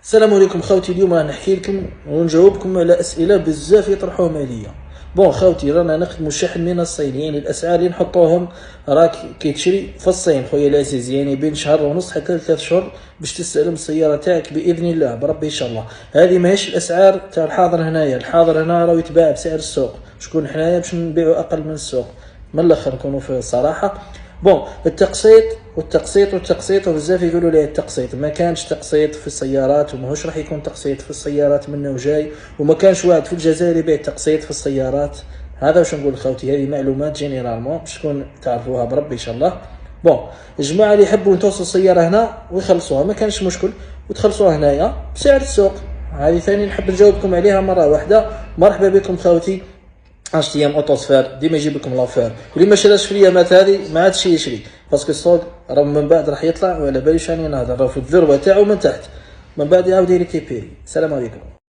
السلام عليكم خوتي. اليوم راح نحكي لكم ونجاوبكم على اسئله بزاف يطرحوهم عليا. بون خوتي، رانا نخدموا شحن من الصين، يعني الاسعار اللي نحطوهم راك كيتشري في الصين خويا العزيز، يعني بين شهر ونص حتى 3 شهور باش تستلم السياره تاعك باذن الله بربي ان شاء الله. هذه ماهيش الاسعار تاع الحاضر هنايا، الحاضر هنا راه يتباع بسعر السوق، شكون حنايا باش نبيعوا اقل من السوق. من الاخر نكونوا في الصراحه. بون التقسيط وبزاف يقولوا لي التقسيط، ما كانش تقسيط في السيارات وماهوش راح يكون تقسيط في السيارات منه وجاي، وما كانش واحد في الجزائر يبيع تقسيط في السيارات. هذا واش نقول خوتي، هذه معلومات جينيرالمون باش تكون تعرفوها بربي ان شاء الله. بون الجماعه اللي يحبوا يتوصلوا السياره هنا ويخلصوها ما كانش مشكل، وتخلصوها هنايا بسعر السوق. هذه ثاني نحب نجاوبكم عليها مره واحده. مرحبا بكم خوتي. 10 ايام اوتوسفير ديما يجيب لكم لافير، واللي ما شراش في الايامات هذه ما عادش يشري، باسكو السوق راه من بعد راح يطلع وعلى باليش راني نهضر، راه في الذروه تاعو من تحت، من بعد يعاود يريكيبيري. السلام عليكم.